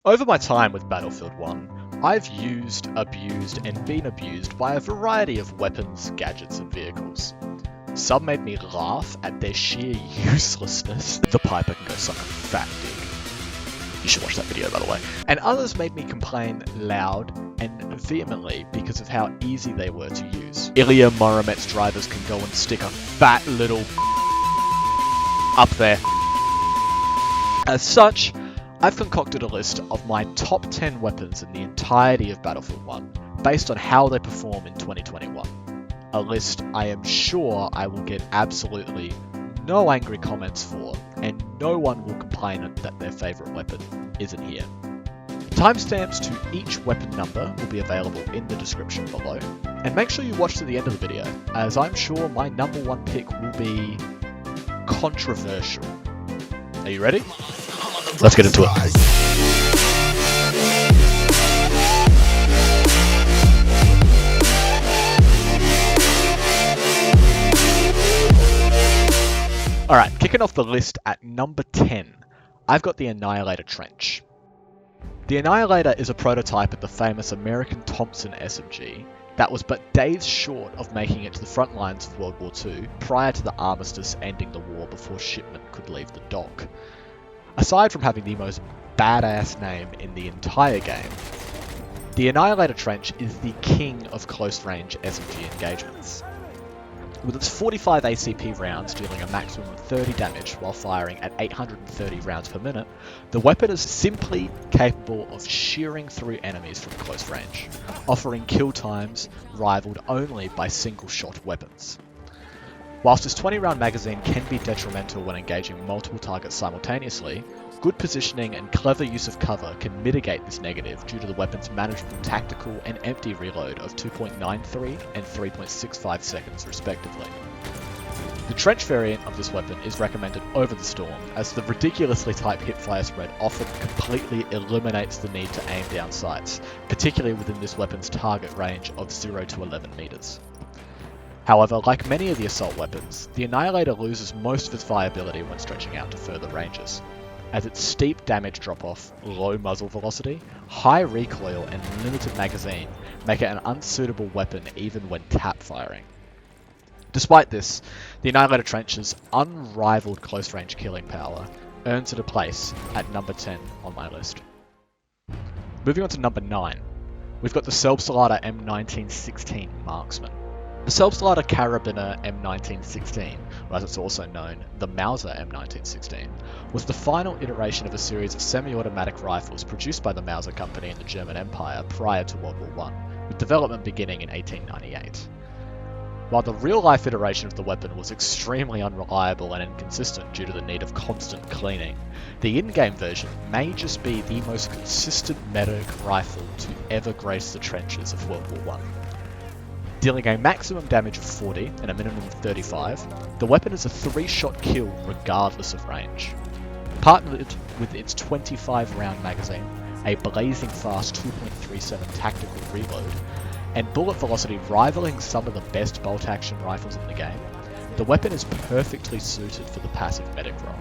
Over my time with Battlefield 1, I've used, abused, and been abused by a variety of weapons, gadgets, and vehicles. Some made me laugh at their sheer uselessness. The Piper can go suck a fat dick. You should watch that video, by the way. And others made me complain loud and vehemently because of how easy they were to use. M.I.M.E drivers can go and stick a fat little up there. As such, I've concocted a list of my top 10 weapons in the entirety of Battlefield 1, based on how they perform in 2021. A list I am sure I will get absolutely no angry comments for, and no one will complain that their favourite weapon isn't here. Timestamps to each weapon number will be available in the description below, and make sure you watch to the end of the video, as I'm sure my number one pick will be controversial. Are you ready? Let's get into it. Alright, kicking off the list at number 10, I've got the Annihilator Trench. The Annihilator is a prototype of the famous American Thompson SMG that was but days short of making it to the front lines of World War II prior to the armistice ending the war before shipment could leave the dock. Aside from having the most badass name in the entire game, the Annihilator Trench is the king of close-range SMG engagements. With its 45 ACP rounds dealing a maximum of 30 damage while firing at 830 rounds per minute, the weapon is simply capable of shearing through enemies from close range, offering kill times rivaled only by single-shot weapons. Whilst its 20-round magazine can be detrimental when engaging multiple targets simultaneously, good positioning and clever use of cover can mitigate this negative due to the weapon's manageable tactical and empty reload of 2.93 and 3.65 seconds respectively. The trench variant of this weapon is recommended over the Storm, as the ridiculously tight hipfire spread often completely eliminates the need to aim down sights, particularly within this weapon's target range of 0 to 11 meters. However, like many of the assault weapons, the Annihilator loses most of its viability when stretching out to further ranges, as its steep damage drop-off, low muzzle velocity, high recoil, and limited magazine make it an unsuitable weapon even when tap firing. Despite this, the Annihilator Trench's unrivaled close-range killing power earns it a place at number 10 on my list. Moving on to number 9, we've got the Selbstlader M1916 Marksman. The Selbstlader Karabiner M1916, or as it's also known, the Mauser M1916, was the final iteration of a series of semi-automatic rifles produced by the Mauser company in the German Empire prior to World War I, with development beginning in 1898. While the real-life iteration of the weapon was extremely unreliable and inconsistent due to the need of constant cleaning, the in-game version may just be the most consistent medic rifle to ever grace the trenches of World War I. Dealing a maximum damage of 40 and a minimum of 35, the weapon is a 3-shot kill regardless of range. Partnered with its 25-round magazine, a blazing fast 2.37 tactical reload, and bullet velocity rivaling some of the best bolt-action rifles in the game, the weapon is perfectly suited for the passive medic role.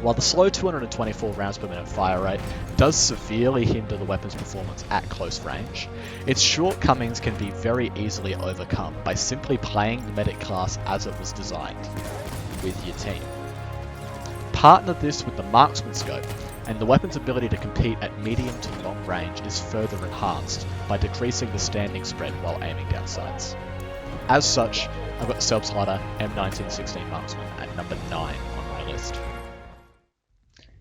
While the slow 224 rounds per minute fire rate does severely hinder the weapon's performance at close range, its shortcomings can be very easily overcome by simply playing the medic class as it was designed, with your team. Partner this with the marksman scope, and the weapon's ability to compete at medium to long range is further enhanced by decreasing the standing spread while aiming down sights. As such, I've got the Selbstlader M1916 Marksman at number 9 on my list.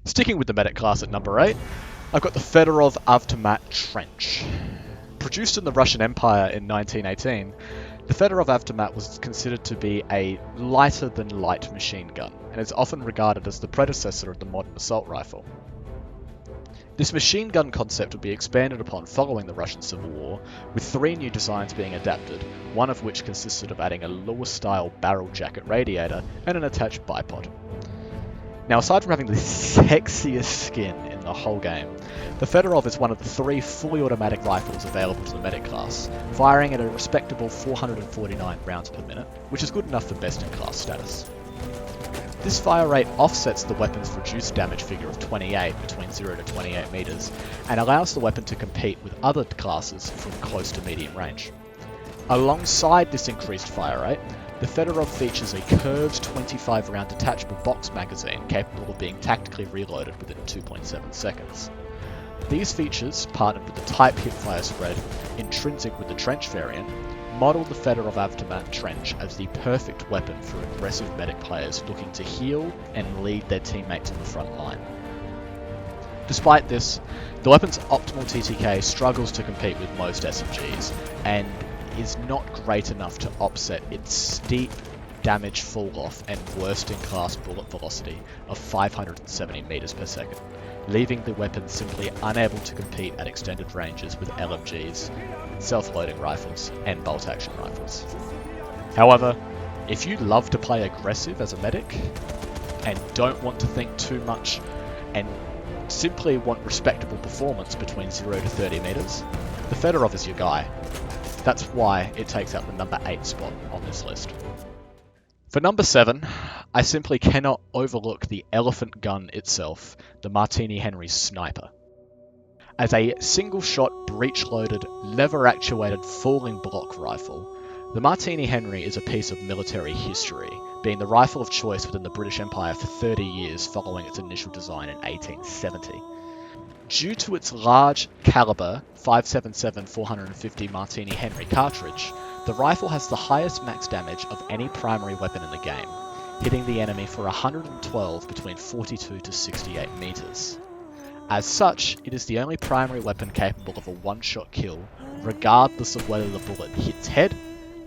Sticking with the medic class at number 8, I've got the Fedorov Avtomat Trench. Produced in the Russian Empire in 1918, the Fedorov Avtomat was considered to be a lighter-than-light machine gun, and is often regarded as the predecessor of the modern assault rifle. This machine gun concept would be expanded upon following the Russian Civil War, with 3 new designs being adapted, one of which consisted of adding a Lewis-style barrel jacket radiator and an attached bipod. Now, aside from having the sexiest skin in the whole game, the Fedorov is one of the 3 fully automatic rifles available to the medic class, firing at a respectable 449 rounds per minute, which is good enough for best-in-class status. This fire rate offsets the weapon's reduced damage figure of 28 between 0 to 28 meters, and allows the weapon to compete with other classes from close to medium range. Alongside this increased fire rate, the Fedorov features a curved 25-round detachable box magazine capable of being tactically reloaded within 2.7 seconds. These features, partnered with the type hipfire spread intrinsic with the trench variant, model the Fedorov Avtomat trench as the perfect weapon for aggressive medic players looking to heal and lead their teammates on the front line. Despite this, the weapon's optimal TTK struggles to compete with most SMGs, and is not great enough to offset its steep damage fall-off and worst-in-class bullet velocity of 570 meters per second, leaving the weapon simply unable to compete at extended ranges with LMGs, self-loading rifles, and bolt-action rifles. However, if you love to play aggressive as a medic, and don't want to think too much, and simply want respectable performance between 0 to 30 meters, the Fedorov is your guy. That's why it takes out the number 8 spot on this list. For number 7, I simply cannot overlook the elephant gun itself, the Martini Henry Sniper. As a single-shot, breech-loaded, lever-actuated falling block rifle, the Martini Henry is a piece of military history, being the rifle of choice within the British Empire for 30 years following its initial design in 1870. Due to its large caliber 5.77 450 Martini Henry cartridge, the rifle has the highest max damage of any primary weapon in the game, hitting the enemy for 112 between 42 to 68 meters. As such, it is the only primary weapon capable of a one-shot kill, regardless of whether the bullet hits head,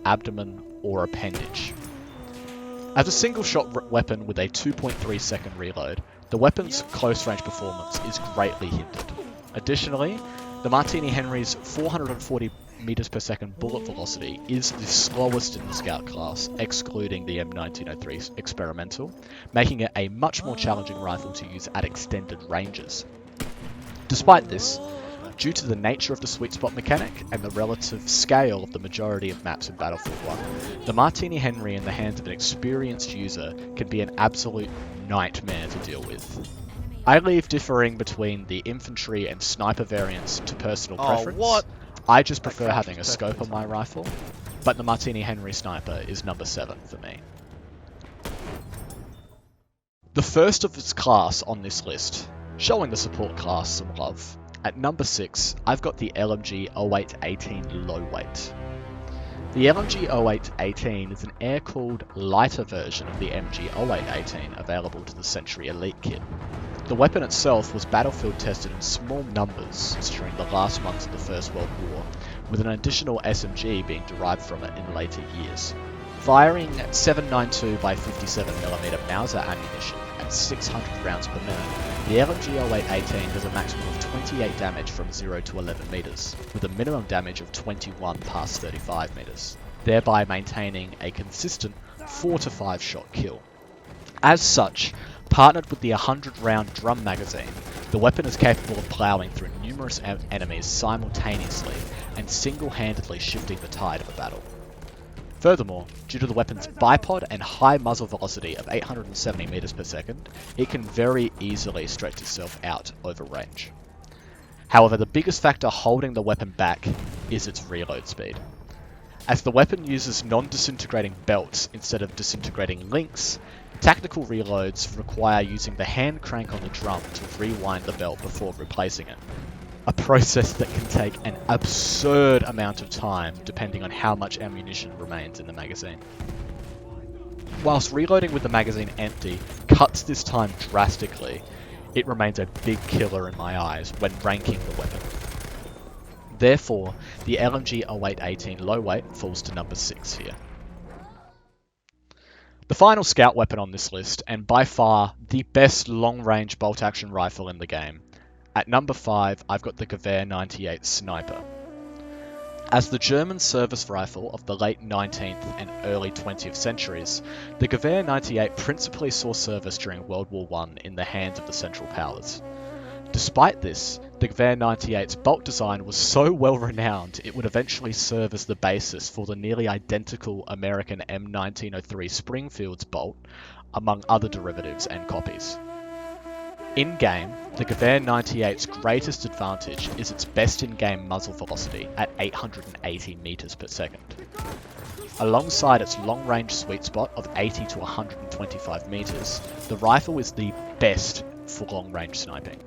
abdomen, or appendage. As a single-shot weapon with a 2.3 second reload, the weapon's close-range performance is greatly hindered. Additionally, the Martini Henry's 440 meters per second bullet velocity is the slowest in the Scout class, excluding the M1903 experimental, making it a much more challenging rifle to use at extended ranges. Despite this, due to the nature of the sweet spot mechanic and the relative scale of the majority of maps in Battlefield 1, the Martini Henry in the hands of an experienced user can be an absolute nightmare to deal with. I leave differing between the infantry and sniper variants to personal preference. What? I just prefer having a scope on my rifle, but the Martini Henry Sniper is number 7 for me. The first of its class on this list, showing the support class some love. At number 6, I've got the LMG 0818 Low Weight. The LMG 0818 is an air-cooled, lighter version of the MG 0818 available to the Century Elite kit. The weapon itself was battlefield tested in small numbers during the last months of the First World War, with an additional SMG being derived from it in later years. Firing 7.92 by 57mm Mauser ammunition at 600 rounds per minute, the LMG 0818 does a maximum of 28 damage from 0 to 11 meters, with a minimum damage of 21 past 35 meters, thereby maintaining a consistent 4 to 5 shot kill. As such, partnered with the 100-round drum magazine, the weapon is capable of ploughing through numerous enemies simultaneously and single-handedly shifting the tide of a battle. Furthermore, due to the weapon's bipod and high muzzle velocity of 870 meters per second, it can very easily stretch itself out over range. However, the biggest factor holding the weapon back is its reload speed. As the weapon uses non-disintegrating belts instead of disintegrating links, tactical reloads require using the hand crank on the drum to rewind the belt before replacing it. A process that can take an absurd amount of time depending on how much ammunition remains in the magazine. Whilst reloading with the magazine empty cuts this time drastically, it remains a big killer in my eyes when ranking the weapon. Therefore, the LMG 0818 Low Weight falls to number 6 here. The final scout weapon on this list, and by far the best long-range bolt-action rifle in the game. At number 5, I've got the Gewehr 98 Sniper. As the German service rifle of the late 19th and early 20th centuries, the Gewehr 98 principally saw service during World War I in the hands of the Central Powers. Despite this, the Gewehr 98's bolt design was so well renowned it would eventually serve as the basis for the nearly identical American M1903 Springfield's bolt among other derivatives and copies. In-game, the Gewehr 98's greatest advantage is its best in-game muzzle velocity at 880 meters per second. Alongside its long-range sweet spot of 80 to 125 meters, the rifle is the best for long-range sniping.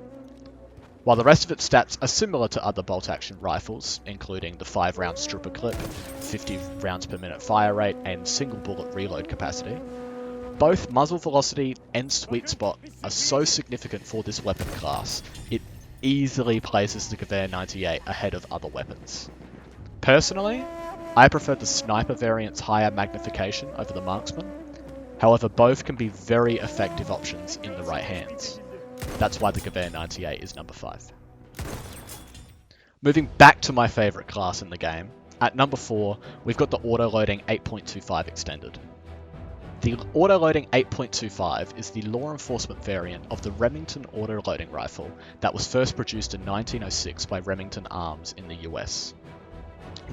While the rest of its stats are similar to other bolt-action rifles, including the 5-round stripper clip, 50 rounds per minute fire rate, and single bullet reload capacity, both muzzle velocity and sweet spot are so significant for this weapon class, it easily places the Gewehr 98 ahead of other weapons. Personally, I prefer the sniper variant's higher magnification over the marksman. However, both can be very effective options in the right hands. That's why the Gewehr 98 is number 5. Moving back to my favourite class in the game, at number 4, we've got the auto-loading 8.25 extended. The auto-loading 8.25 is the law enforcement variant of the Remington auto-loading rifle that was first produced in 1906 by Remington Arms in the US.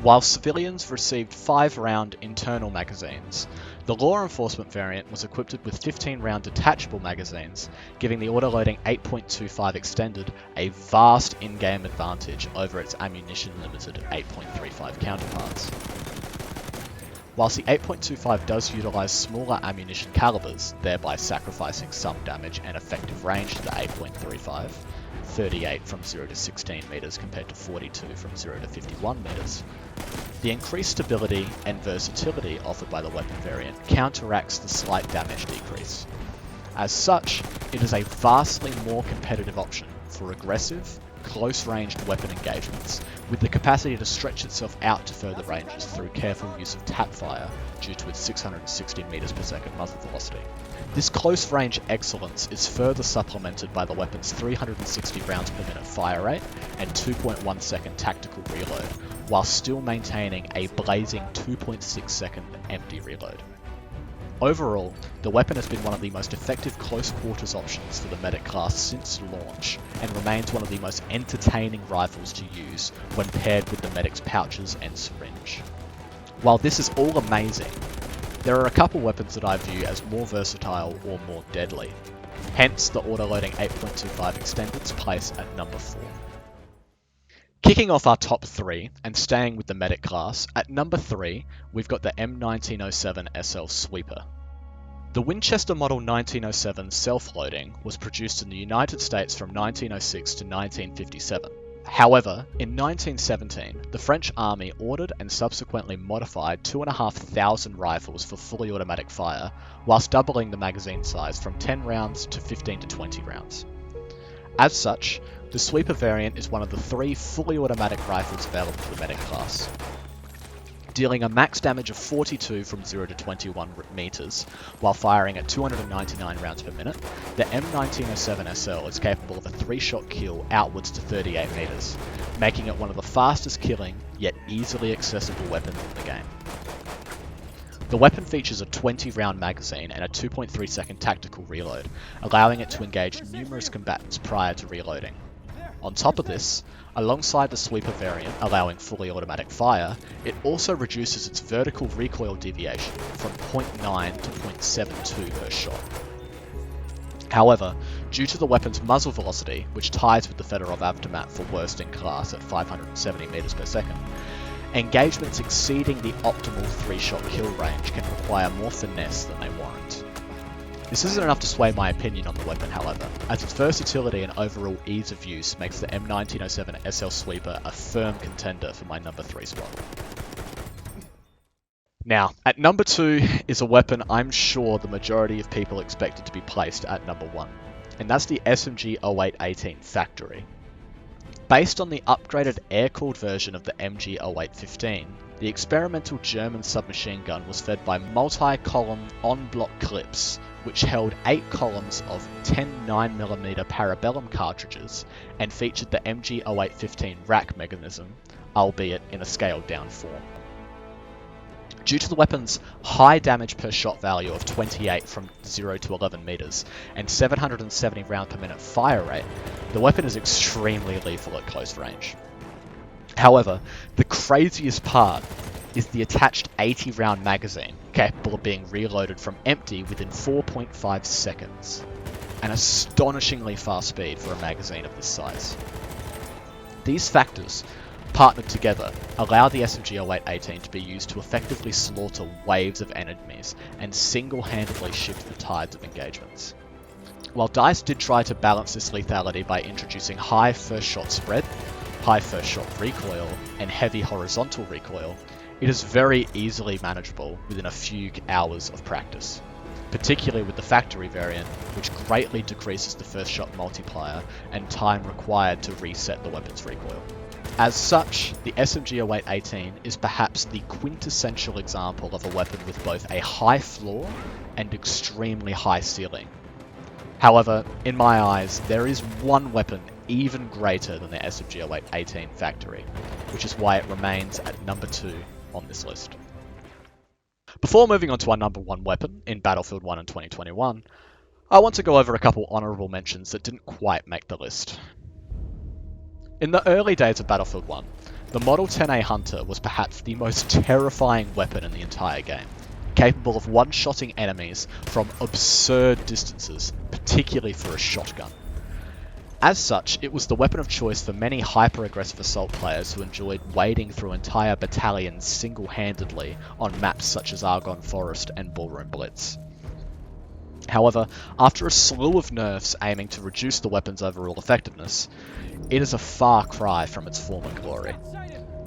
While civilians received 5-round internal magazines, the law enforcement variant was equipped with 15-round detachable magazines, giving the auto-loading 8.25 extended a vast in-game advantage over its ammunition-limited 8.35 counterparts. Whilst the 8.25 does utilise smaller ammunition calibers, thereby sacrificing some damage and effective range to the 8.35, 38 from 0 to 16 meters compared to 42 from 0 to 51 meters, the increased stability and versatility offered by the weapon variant counteracts the slight damage decrease. As such, it is a vastly more competitive option for aggressive, close-ranged weapon engagements, with the capacity to stretch itself out to further ranges through careful use of tap fire due to its 660 meters per second muzzle velocity. This close-range excellence is further supplemented by the weapon's 360 rounds per minute fire rate and 2.1 second tactical reload, while still maintaining a blazing 2.6 second empty reload. Overall, the weapon has been one of the most effective close quarters options for the medic class since launch, and remains one of the most entertaining rifles to use when paired with the medic's pouches and syringe. While this is all amazing, there are a couple weapons that I view as more versatile or more deadly, hence the auto-loading 8.25 extended's place at number 4. Kicking off our top 3, and staying with the medic class, at number 3, we've got the M1907 SL Sweeper. The Winchester Model 1907 self-loading was produced in the United States from 1906 to 1957. However, in 1917, the French Army ordered and subsequently modified 2,500 rifles for fully automatic fire, whilst doubling the magazine size from 10 rounds to 15 to 20 rounds. As such, the Sweeper variant is one of the 3 fully automatic rifles available to the medic class. Dealing a max damage of 42 from 0 to 21 meters, while firing at 299 rounds per minute, the M1907 SL is capable of a 3-shot kill outwards to 38 meters, making it one of the fastest killing, yet easily accessible weapons in the game. The weapon features a 20-round magazine and a 2.3 second tactical reload, allowing it to engage numerous combatants prior to reloading. On top of this, alongside the Sweeper variant allowing fully automatic fire, it also reduces its vertical recoil deviation from 0.9 to 0.72 per shot. However, due to the weapon's muzzle velocity, which ties with the Fedorov Avtomat for worst in class at 570 meters per second, engagements exceeding the optimal 3-shot kill range can require more finesse than they warrant. This isn't enough to sway my opinion on the weapon, however, as its versatility and overall ease of use makes the M1907 SL Sweeper a firm contender for my number 3 spot. Now, at number 2 is a weapon I'm sure the majority of people expected to be placed at number 1, and that's the SMG 0818 Factory. Based on the upgraded air-cooled version of the MG 0815, the experimental German submachine gun was fed by multi-column on-block clips, which held 8 columns of 10 9mm parabellum cartridges and featured the MG 0815 rack mechanism, albeit in a scaled-down form. Due to the weapon's high damage per shot value of 28 from 0 to 11 meters and 770 round per minute fire rate, the weapon is extremely lethal at close range. However, the craziest part is the attached 80 round magazine, capable of being reloaded from empty within 4.5 seconds. An astonishingly fast speed for a magazine of this size. These factors, partnered together, allow the SMG-0818 to be used to effectively slaughter waves of enemies and single-handedly shift the tides of engagements. While DICE did try to balance this lethality by introducing high first shot spread, high first shot recoil, and heavy horizontal recoil, it is very easily manageable within a few hours of practice, particularly with the factory variant, which greatly decreases the first shot multiplier and time required to reset the weapon's recoil. As such, the SMG-0818 is perhaps the quintessential example of a weapon with both a high floor and extremely high ceiling. However, in my eyes, there is one weapon even greater than the SMG-0818 factory, which is why it remains at number 2 on this list. Before moving on to our number 1 weapon in Battlefield 1 in 2021, I want to go over a couple honourable mentions that didn't quite make the list. In the early days of Battlefield 1, the Model 10A Hunter was perhaps the most terrifying weapon in the entire game, capable of one-shotting enemies from absurd distances, particularly for a shotgun. As such, it was the weapon of choice for many hyper-aggressive assault players who enjoyed wading through entire battalions single-handedly on maps such as Argonne Forest and Ballroom Blitz. However, after a slew of nerfs aiming to reduce the weapon's overall effectiveness, it is a far cry from its former glory.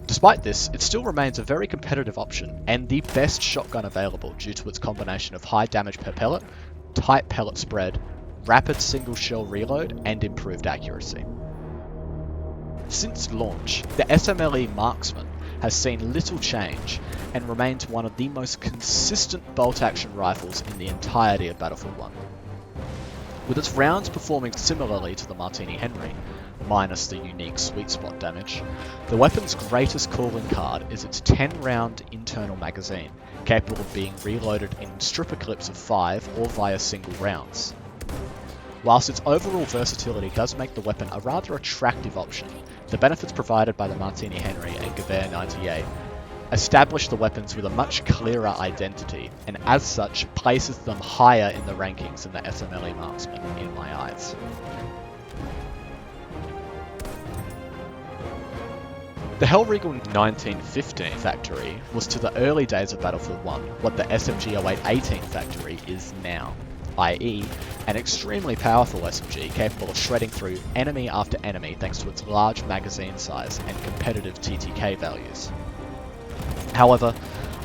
Despite this, it still remains a very competitive option and the best shotgun available due to its combination of high damage per pellet, tight pellet spread, rapid single shell reload, and improved accuracy. Since launch, the SMLE Marksman has seen little change and remains one of the most consistent bolt-action rifles in the entirety of Battlefield 1. With its rounds performing similarly to the Martini Henry, minus the unique sweet spot damage, the weapon's greatest calling card is its 10-round internal magazine, capable of being reloaded in stripper clips of 5 or via single rounds. Whilst its overall versatility does make the weapon a rather attractive option, the benefits provided by the Martini Henry and Gewehr 98 establish the weapons with a much clearer identity, and as such places them higher in the rankings than the SMLE Marksman in my eyes. The Hellriegel 1915 factory was to the early days of Battlefield 1 what the SMG-0818 factory is now, i.e. an extremely powerful SMG capable of shredding through enemy after enemy thanks to its large magazine size and competitive TTK values. However,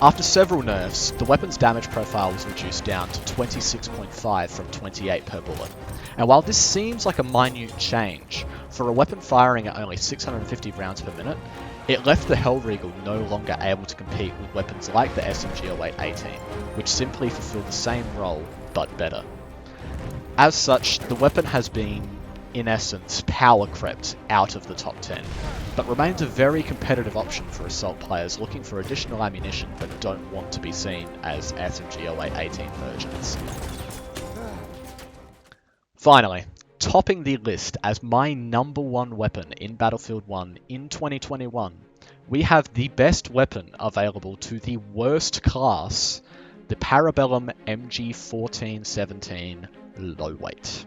after several nerfs, the weapon's damage profile was reduced down to 26.5 from 28 per bullet. And while this seems like a minute change, for a weapon firing at only 650 rounds per minute, it left the Hellriegel no longer able to compete with weapons like the SMG-0818, which simply fulfill the same role, but better. As such, the weapon has been, in essence, power crept out of the top 10, but remains a very competitive option for assault players looking for additional ammunition but don't want to be seen as SMG-0818 versions. Finally, topping the list as my number 1 weapon in Battlefield 1 in 2021, we have the best weapon available to the worst class, the Parabellum MG1417 Low-Weight.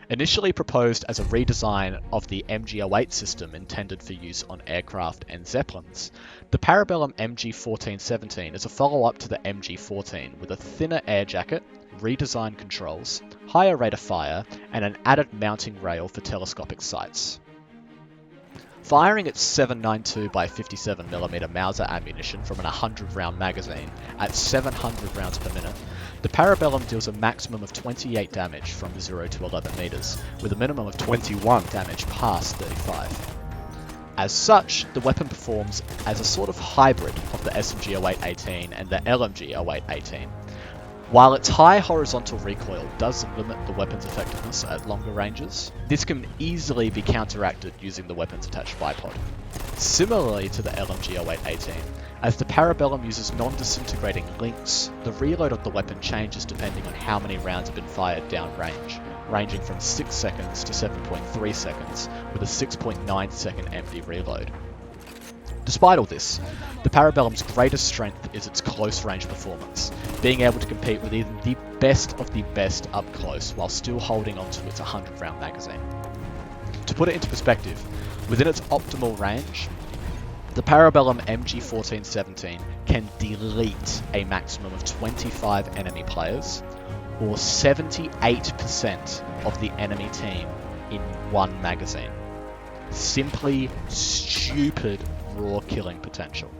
Initially proposed as a redesign of the MG08 system intended for use on aircraft and Zeppelins, the Parabellum MG1417 is a follow-up to the MG14 with a thinner air jacket, redesigned controls, higher rate of fire, and an added mounting rail for telescopic sights. Firing its 7.92 by 57mm Mauser ammunition from an 100-round magazine at 700 rounds per minute, the Parabellum deals a maximum of 28 damage from 0 to 11 meters, with a minimum of 21 damage past 35. As such, the weapon performs as a sort of hybrid of the SMG-0818 and the LMG-0818. While its high horizontal recoil does limit the weapon's effectiveness at longer ranges, this can easily be counteracted using the weapon's attached bipod. Similarly to the LMG-0818, as the Parabellum uses non-disintegrating links, the reload of the weapon changes depending on how many rounds have been fired downrange, ranging from 6 seconds to 7.3 seconds, with a 6.9 second empty reload. Despite all this, the Parabellum's greatest strength is its close-range performance, being able to compete with even the best of the best up close while still holding onto its 100-round magazine. To put it into perspective, within its optimal range, the Parabellum MG1417 can delete a maximum of 25 enemy players, or 78% of the enemy team in one magazine. Simply stupid raw killing potential.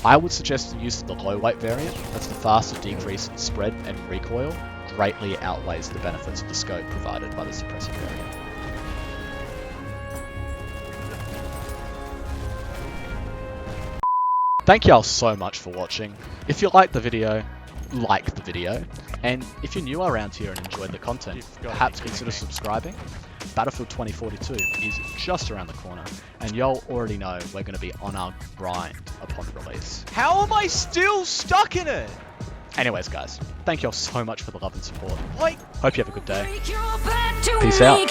I would suggest the use of the low weight variant, as the faster decrease in spread and recoil greatly outweighs the benefits of the scope provided by the suppressor variant. Thank y'all so much for watching. If you liked the video, like the video, and if you're new around here and enjoyed the content, perhaps consider subscribing. Battlefield 2042 is just around the corner, and y'all already know we're going to be on our grind upon release. How am I still stuck in it? Anyways, guys, thank y'all so much for the love and support. Like, Hope you have a good day. Peace out.